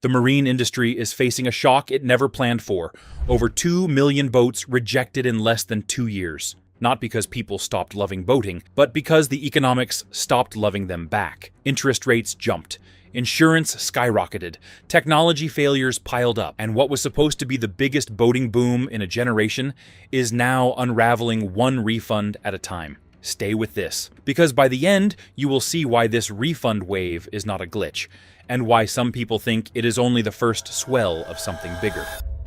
The marine industry is facing a shock it never planned for. Over 2 million boats rejected in less than 2 years. Not because people stopped loving boating, but because the economics stopped loving them back. Interest rates jumped. Insurance skyrocketed. Technology failures piled up. And what was supposed to be the biggest boating boom in a generation is now unraveling one refund at a time. Stay with this, because by the end, you will see why this refund wave is not a glitch, and why some people think it is only the first swell of something bigger.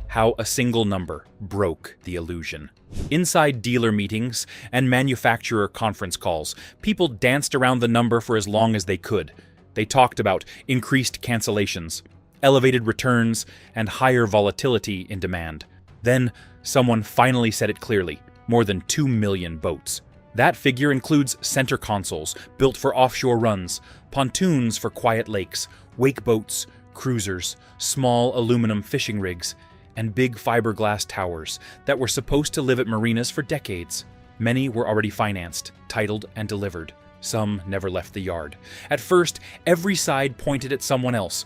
How a single number broke the illusion. Inside dealer meetings and manufacturer conference calls, people danced around the number for as long as they could. They talked about increased cancellations, elevated returns, and higher volatility in demand. Then, someone finally said it clearly: more than 2 million boats. That figure includes center consoles built for offshore runs, pontoons for quiet lakes, wake boats, cruisers, small aluminum fishing rigs, and big fiberglass towers that were supposed to live at marinas for decades. Many were already financed, titled, and delivered. Some never left the yard. At first, every side pointed at someone else.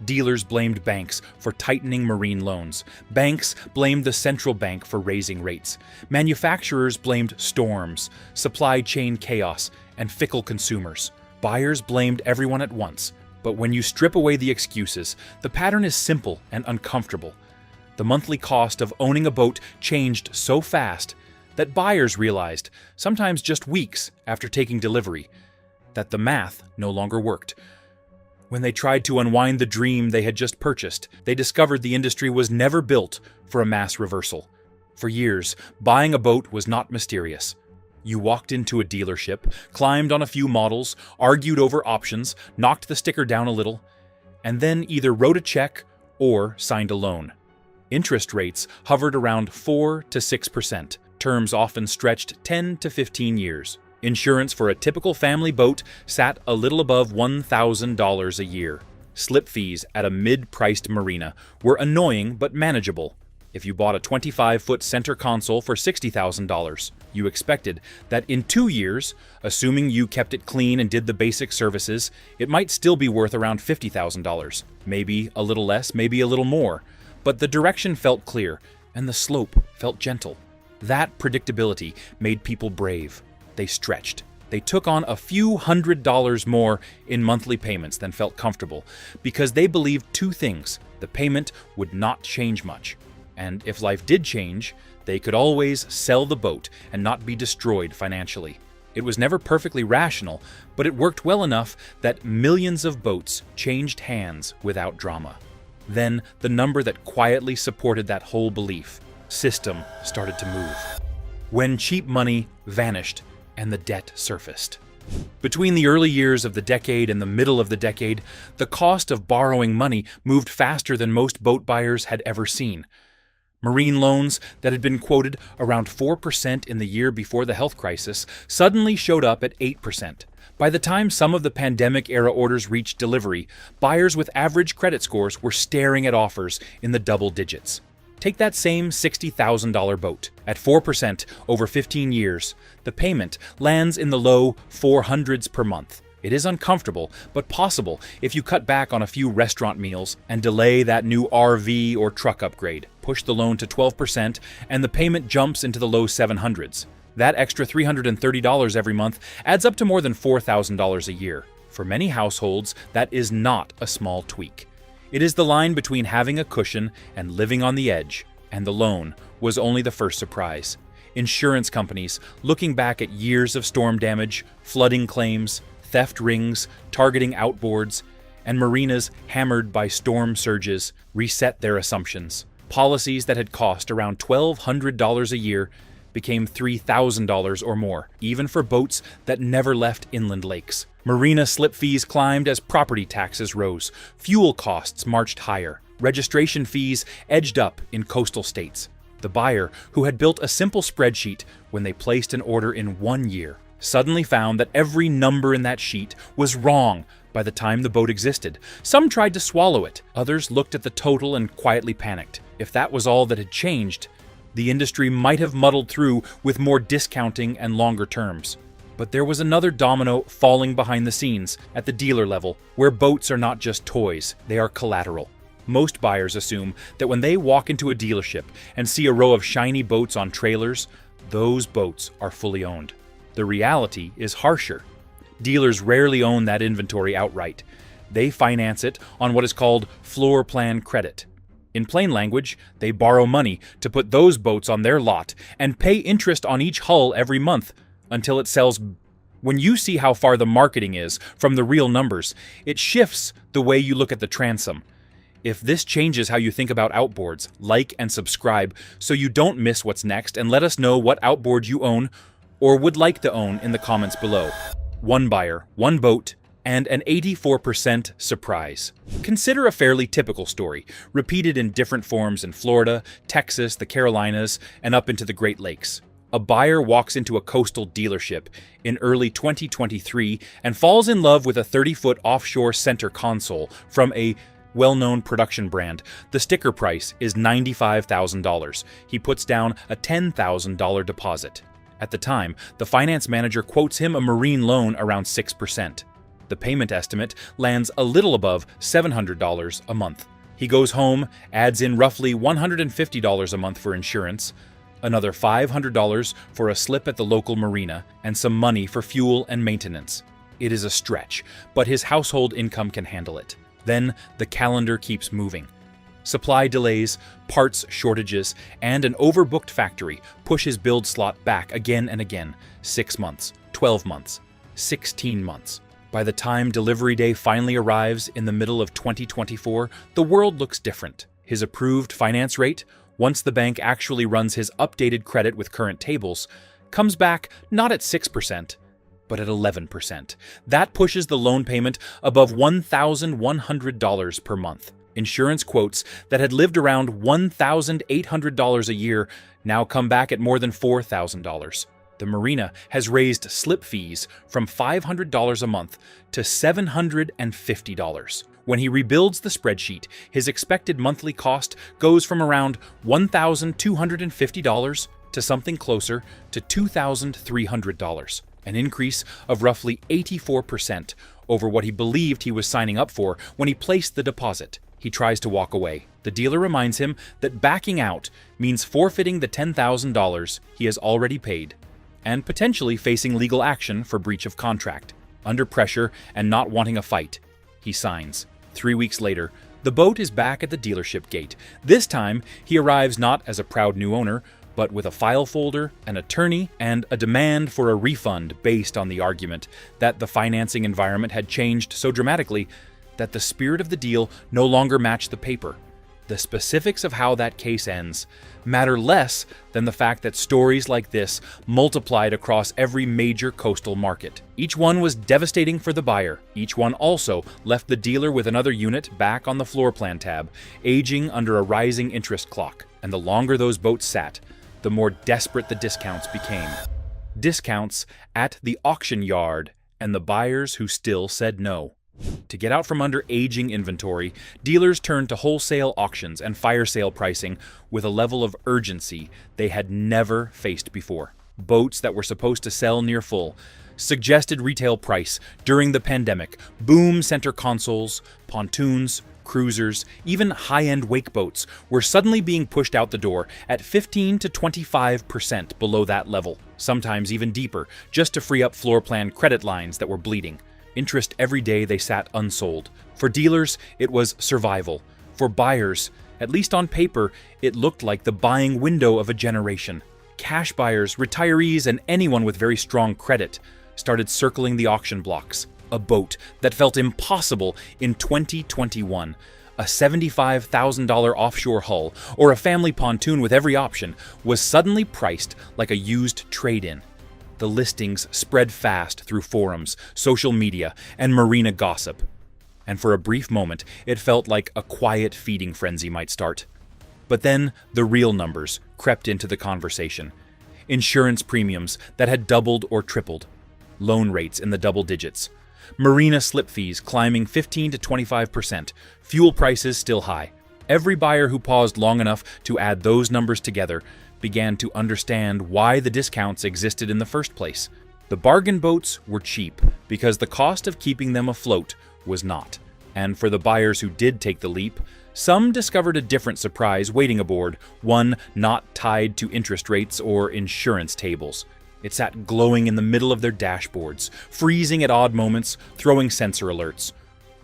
Dealers blamed banks for tightening marine loans. Banks blamed the central bank for raising rates. Manufacturers blamed storms, supply chain chaos, and fickle consumers. Buyers blamed everyone at once. But when you strip away the excuses, the pattern is simple and uncomfortable. The monthly cost of owning a boat changed so fast that buyers realized, sometimes just weeks after taking delivery, that the math no longer worked. When they tried to unwind the dream they had just purchased, they discovered the industry was never built for a mass reversal. For years, buying a boat was not mysterious. You walked into a dealership, climbed on a few models, argued over options, knocked the sticker down a little, and then either wrote a check or signed a loan. Interest rates hovered around 4 to 6%. Terms often stretched 10 to 15 years. Insurance for a typical family boat sat a little above $1,000 a year. Slip fees at a mid-priced marina were annoying but manageable. If you bought a 25-foot center console for $60,000, you expected that in 2 years, assuming you kept it clean and did the basic services, it might still be worth around $50,000. Maybe a little less, maybe a little more. But the direction felt clear, and the slope felt gentle. That predictability made people brave. They stretched. They took on a few $100s more in monthly payments than felt comfortable, because they believed two things: the payment would not change much, and if life did change, they could always sell the boat and not be destroyed financially. It was never perfectly rational, but it worked well enough that millions of boats changed hands without drama. Then the number that quietly supported that whole belief system started to move. When cheap money vanished and the debt surfaced. Between the early years of the decade and the middle of the decade, the cost of borrowing money moved faster than most boat buyers had ever seen. Marine loans that had been quoted around 4% in the year before the health crisis suddenly showed up at 8%. By the time some of the pandemic-era orders reached delivery, buyers with average credit scores were staring at offers in the double digits. Take that same $60,000 boat. At 4% over 15 years, the payment lands in the low 400s per month. It is uncomfortable, but possible if you cut back on a few restaurant meals and delay that new RV or truck upgrade. Push the loan to 12% and the payment jumps into the low 700s. That extra $330 every month adds up to more than $4,000 a year. For many households, that is not a small tweak. It is the line between having a cushion and living on the edge, and the loan was only the first surprise. Insurance companies, looking back at years of storm damage, flooding claims, theft rings targeting outboards, and marinas hammered by storm surges, reset their assumptions. Policies that had cost around $1,200 a year became $3,000 or more, even for boats that never left inland lakes. Marina slip fees climbed as property taxes rose. Fuel costs marched higher. Registration fees edged up in coastal states. The buyer, who had built a simple spreadsheet when they placed an order in 1 year, suddenly found that every number in that sheet was wrong by the time the boat existed. Some tried to swallow it. Others looked at the total and quietly panicked. If that was all that had changed, the industry might have muddled through with more discounting and longer terms. But there was another domino falling behind the scenes at the dealer level, where boats are not just toys, they are collateral. Most buyers assume that when they walk into a dealership and see a row of shiny boats on trailers, those boats are fully owned. The reality is harsher. Dealers rarely own that inventory outright. They finance it on what is called floor plan credit. In plain language, they borrow money to put those boats on their lot and pay interest on each hull every month until it sells. When you see how far the marketing is from the real numbers, it shifts the way you look at the transom. If this changes how you think about outboards, like and subscribe so you don't miss what's next, and let us know what outboard you own or would like to own in the comments below. One buyer, one boat, and an 84% surprise. Consider a fairly typical story, repeated in different forms in Florida, Texas, the Carolinas, and up into the Great Lakes. A buyer walks into a coastal dealership in early 2023 and falls in love with a 30-foot offshore center console from a well-known production brand. The sticker price is $95,000. He puts down a $10,000 deposit. At the time, the finance manager quotes him a marine loan around 6%. The payment estimate lands a little above $700 a month. He goes home, adds in roughly $150 a month for insurance, another $500 for a slip at the local marina, and some money for fuel and maintenance. It is a stretch, but his household income can handle it. Then the calendar keeps moving. Supply delays, parts shortages, and an overbooked factory push his build slot back again and again. 6 months, 12 months, 16 months. By the time delivery day finally arrives in the middle of 2024, the world looks different. His approved finance rate, once the bank actually runs his updated credit with current tables, comes back not at 6%, but at 11%. That pushes the loan payment above $1,100 per month. Insurance quotes that had lived around $1,800 a year now come back at more than $4,000. The marina has raised slip fees from $500 a month to $750. When he rebuilds the spreadsheet, his expected monthly cost goes from around $1,250 to something closer to $2,300, an increase of roughly 84% over what he believed he was signing up for when he placed the deposit. He tries to walk away. The dealer reminds him that backing out means forfeiting the $10,000 he has already paid and potentially facing legal action for breach of contract. Under pressure and not wanting a fight, he signs. 3 weeks later, the boat is back at the dealership gate. This time, he arrives not as a proud new owner, but with a file folder, an attorney, and a demand for a refund based on the argument that the financing environment had changed so dramatically that the spirit of the deal no longer matched the paper. The specifics of how that case ends matter less than the fact that stories like this multiplied across every major coastal market. Each one was devastating for the buyer. Each one also left the dealer with another unit back on the floor plan tab, aging under a rising interest clock. And the longer those boats sat, the more desperate the discounts became. Discounts at the auction yard and the buyers who still said no. To get out from under aging inventory, dealers turned to wholesale auctions and fire sale pricing with a level of urgency they had never faced before. Boats that were supposed to sell near full, suggested retail price during the pandemic, boom center consoles, pontoons, cruisers, even high-end wake boats were suddenly being pushed out the door at 15 to 25% below that level, sometimes even deeper, just to free up floor plan credit lines that were bleeding. Interest every day they sat unsold. For dealers, it was survival. For buyers, at least on paper, it looked like the buying window of a generation. Cash buyers, retirees, and anyone with very strong credit started circling the auction blocks. A boat that felt impossible in 2021, a $75,000 offshore hull, or a family pontoon with every option, was suddenly priced like a used trade-in. The listings spread fast through forums, social media, and marina gossip. And for a brief moment, it felt like a quiet feeding frenzy might start. But then the real numbers crept into the conversation. Insurance premiums that had doubled or tripled. Loan rates in the double digits. Marina slip fees climbing 15 to 25%. Fuel prices still high. Every buyer who paused long enough to add those numbers together began to understand why the discounts existed in the first place. The bargain boats were cheap because the cost of keeping them afloat was not. And for the buyers who did take the leap, Some discovered a different surprise waiting aboard, one not tied to interest rates or insurance tables. It sat glowing in the middle of their dashboards, freezing at odd moments, throwing sensor alerts,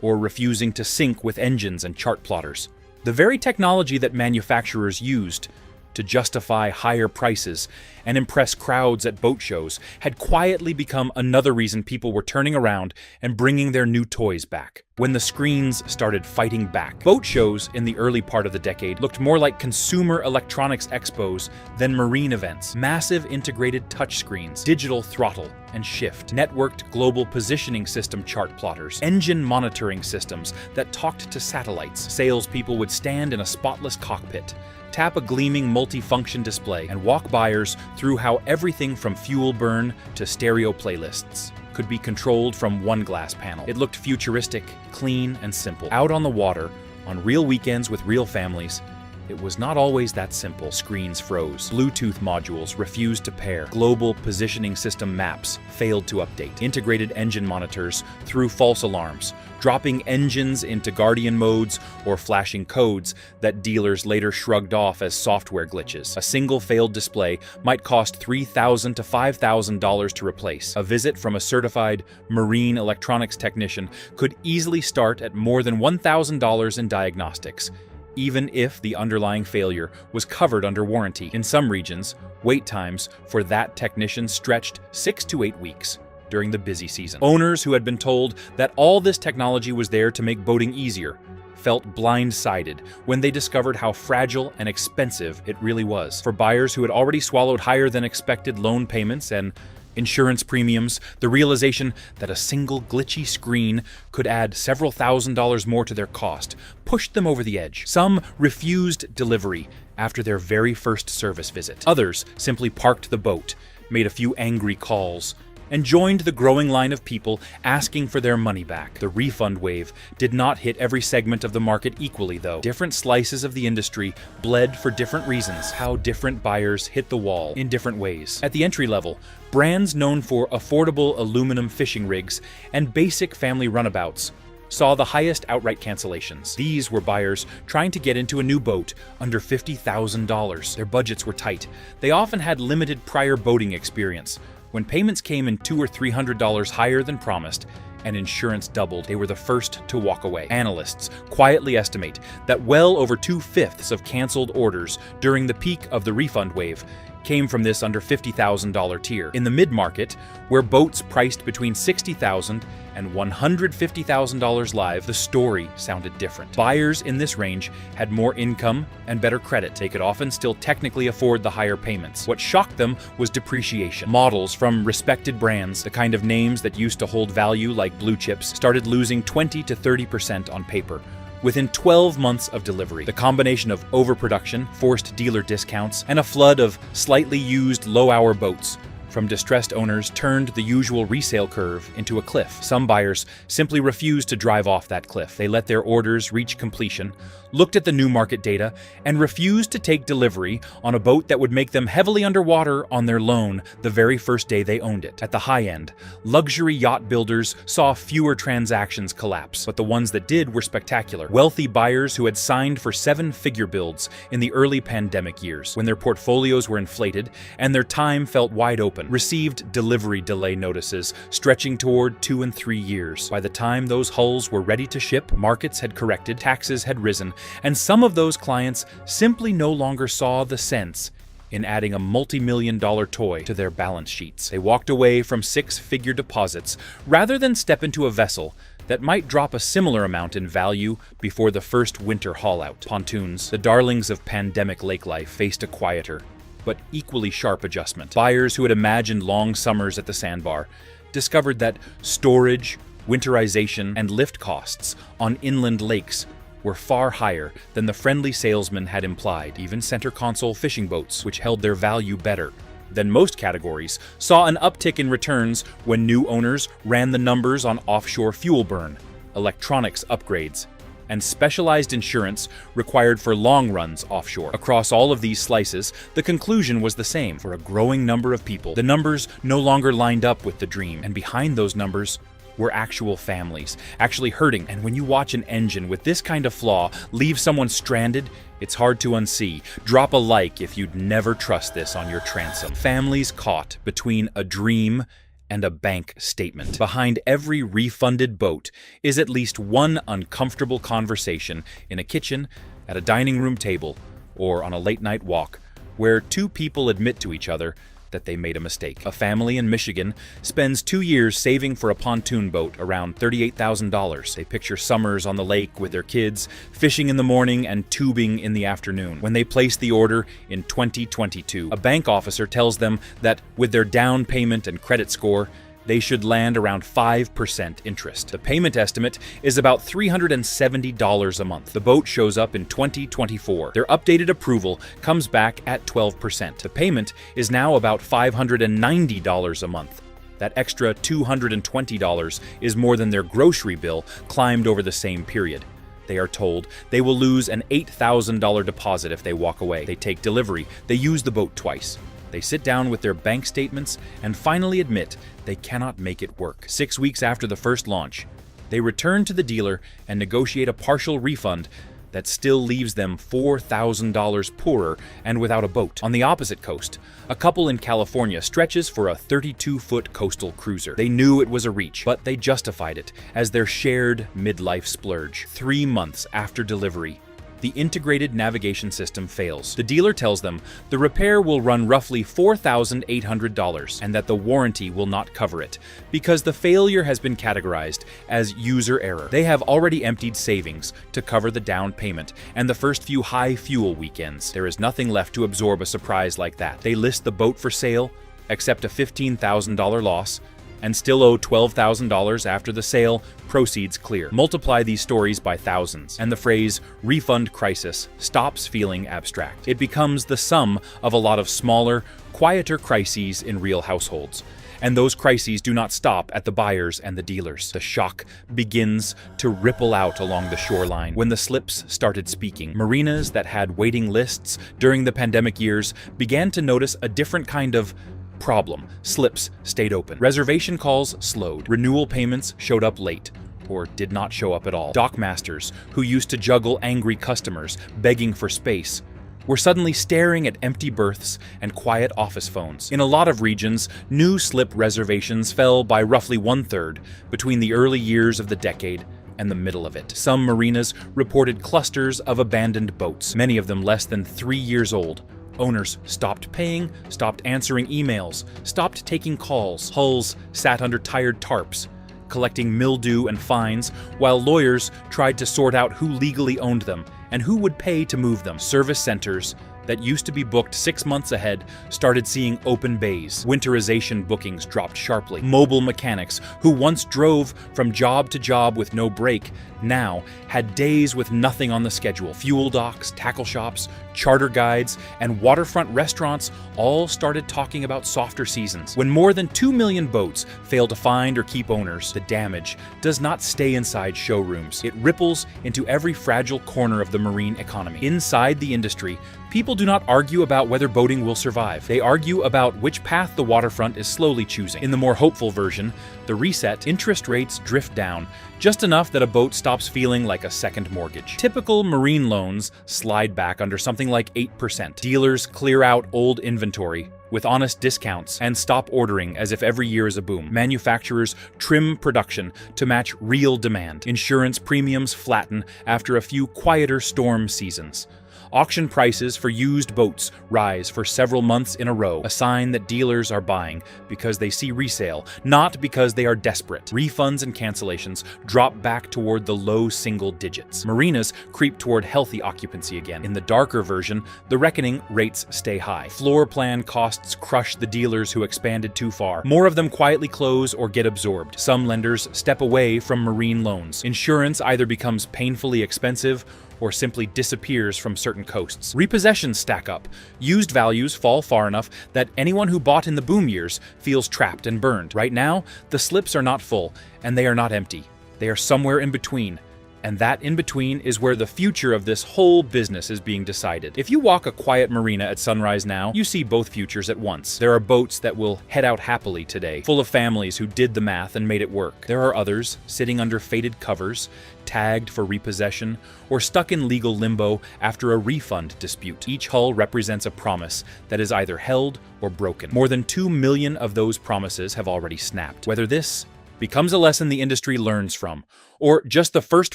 or refusing to sync with engines and chart plotters. The very technology that manufacturers used to justify higher prices and impress crowds at boat shows had quietly become another reason people were turning around and bringing their new toys back. When the screens started fighting back. Boat shows in the early part of the decade looked more like consumer electronics expos than marine events. Massive integrated touchscreens, digital throttle and shift, networked global positioning system chart plotters, engine monitoring systems that talked to satellites. Salespeople would stand in a spotless cockpit, tap a gleaming multi-function display, and walk buyers through how everything from fuel burn to stereo playlists could be controlled from one glass panel. It looked futuristic, clean, and simple. Out on the water, on real weekends with real families, it was not always that simple. Screens froze. Bluetooth modules refused to pair. Global positioning system maps failed to update. Integrated engine monitors threw false alarms, dropping engines into guardian modes or flashing codes that dealers later shrugged off as software glitches. A single failed display might cost $3,000 to $5,000 to replace. A visit from a certified marine electronics technician could easily start at more than $1,000 in diagnostics, even if the underlying failure was covered under warranty. In some regions, wait times for that technician stretched 6 to 8 weeks during the busy season. Owners who had been told that all this technology was there to make boating easier felt blindsided when they discovered how fragile and expensive it really was. For buyers who had already swallowed higher than expected loan payments and insurance premiums, the realization that a single glitchy screen could add several $1,000s more to their cost pushed them over the edge. Some refused delivery after their very first service visit. Others simply parked the boat, made a few angry calls, and joined the growing line of people asking for their money back. The refund wave did not hit every segment of the market equally, though. Different slices of the industry bled for different reasons. How different buyers hit the wall in different ways. At the entry level, brands known for affordable aluminum fishing rigs and basic family runabouts saw the highest outright cancellations. These were buyers trying to get into a new boat under $50,000. Their budgets were tight. They often had limited prior boating experience. When payments came in $200 or $300 higher than promised, and insurance doubled, they were the first to walk away. Analysts quietly estimate that well over 2/5 of canceled orders during the peak of the refund wave came from this under $50,000 tier. In the mid-market, where boats priced between $60,000 and $150,000 live, the story sounded different. Buyers in this range had more income and better credit. They could often still technically afford the higher payments. What shocked them was depreciation. Models from respected brands, the kind of names that used to hold value like blue chips, started losing 20 to 30% on paper within 12 months of delivery. The combination of overproduction, forced dealer discounts, and a flood of slightly used low-hour boats from distressed owners turned the usual resale curve into a cliff. Some buyers simply refused to drive off that cliff. They let their orders reach completion, looked at the new market data, and refused to take delivery on a boat that would make them heavily underwater on their loan the very first day they owned it. At the high end, luxury yacht builders saw fewer transactions collapse, but the ones that did were spectacular. Wealthy buyers who had signed for 7-figure builds in the early pandemic years, when their portfolios were inflated and their time felt wide open, received delivery delay notices stretching toward 2 and 3 years. By the time those hulls were ready to ship, markets had corrected, taxes had risen, and some of those clients simply no longer saw the sense in adding a multi-million-dollar toy to their balance sheets. They walked away from 6-figure deposits rather than step into a vessel that might drop a similar amount in value before the first winter haul-out. Pontoons, the darlings of pandemic lake life, faced a quieter but equally sharp adjustment. Buyers who had imagined long summers at the sandbar discovered that storage, winterization, and lift costs on inland lakes were far higher than the friendly salesman had implied. Even center console fishing boats, which held their value better than most categories, saw an uptick in returns when new owners ran the numbers on offshore fuel burn, electronics upgrades, and specialized insurance required for long runs offshore. Across all of these slices, the conclusion was the same. For a growing number of people, the numbers no longer lined up with the dream, and behind those numbers were actual families, actually hurting. And when you watch an engine with this kind of flaw leave someone stranded, it's hard to unsee. Drop a like if you'd never trust this on your transom. Families caught between a dream and a bank statement. Behind every refunded boat is at least one uncomfortable conversation in a kitchen, at a dining room table, or on a late-night walk, where two people admit to each other that they made a mistake. A family in Michigan spends 2 years saving for a pontoon boat, around $38,000. They picture summers on the lake with their kids, fishing in the morning and tubing in the afternoon. When they place the order in 2022, a bank officer tells them that with their down payment and credit score, they should land around 5% interest. The payment estimate is about $370 a month. The boat shows up in 2024. Their updated approval comes back at 12%. The payment is now about $590 a month. That extra $220 is more than their grocery bill climbed over the same period. They are told they will lose an $8,000 deposit if they walk away. They take delivery. They use the boat twice. They sit down with their bank statements and finally admit they cannot make it work. 6 weeks after the first launch, they return to the dealer and negotiate a partial refund that still leaves them $4,000 poorer and without a boat. On the opposite coast, a couple in California stretches for a 32-foot coastal cruiser. They knew it was a reach, but they justified it as their shared midlife splurge. 3 months after delivery, the integrated navigation system fails. The dealer tells them the repair will run roughly $4,800 and that the warranty will not cover it because the failure has been categorized as user error. They have already emptied savings to cover the down payment and the first few high fuel weekends. There is nothing left to absorb a surprise like that. They list the boat for sale, accept a $15,000 loss, and still owe $12,000 after the sale, proceeds clear. Multiply these stories by thousands, and the phrase refund crisis stops feeling abstract. It becomes the sum of a lot of smaller, quieter crises in real households. And those crises do not stop at the buyers and the dealers. The shock begins to ripple out along the shoreline. When the slips started speaking, marinas that had waiting lists during the pandemic years began to notice a different kind of problem. Slips stayed open. Reservation calls slowed. Renewal payments showed up late, or did not show up at all. Dockmasters, who used to juggle angry customers begging for space, were suddenly staring at empty berths and quiet office phones. In a lot of regions, new slip reservations fell by roughly 1/3 between the early years of the decade and the middle of it. Some marinas reported clusters of abandoned boats, many of them less than 3 years old. Owners stopped paying, stopped answering emails, stopped taking calls. Hulls sat under tired tarps, collecting mildew and fines, while lawyers tried to sort out who legally owned them and who would pay to move them. Service centers that used to be booked 6 months ahead started seeing open bays. Winterization bookings dropped sharply. Mobile mechanics, who once drove from job to job with no break, now had days with nothing on the schedule. Fuel docks, tackle shops, charter guides, and waterfront restaurants all started talking about softer seasons. When more than 2 million boats fail to find or keep owners, the damage does not stay inside showrooms. It ripples into every fragile corner of the marine economy. Inside the industry, people do not argue about whether boating will survive. They argue about which path the waterfront is slowly choosing. In the more hopeful version, the reset, interest rates drift down, just enough that a boat stops feeling like a second mortgage. Typical marine loans slide back under something like 8%. Dealers clear out old inventory with honest discounts and stop ordering as if every year is a boom. Manufacturers trim production to match real demand. Insurance premiums flatten after a few quieter storm seasons. Auction prices for used boats rise for several months in a row, a sign that dealers are buying because they see resale, not because they are desperate. Refunds and cancellations drop back toward the low single digits. Marinas creep toward healthy occupancy again. In the darker version, the reckoning rates stay high. Floor plan costs crush the dealers who expanded too far. More of them quietly close or get absorbed. Some lenders step away from marine loans. Insurance either becomes painfully expensive or simply disappears from certain coasts. Repossessions stack up. Used values fall far enough that anyone who bought in the boom years feels trapped and burned. Right now, the slips are not full, and they are not empty. They are somewhere in between, And that in between is where the future of this whole business is being decided. If you walk a quiet marina at sunrise now, you see both futures at once. There are boats that will head out happily today, full of families who did the math and made it work. There are others sitting under faded covers, tagged for repossession, or stuck in legal limbo after a refund dispute. Each hull represents a promise that is either held or broken. More than 2 million of those promises have already snapped. Whether this becomes a lesson the industry learns from, or just the first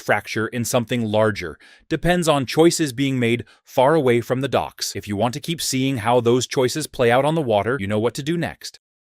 fracture in something larger, depends on choices being made far away from the docks. If you want to keep seeing how those choices play out on the water, you know what to do next.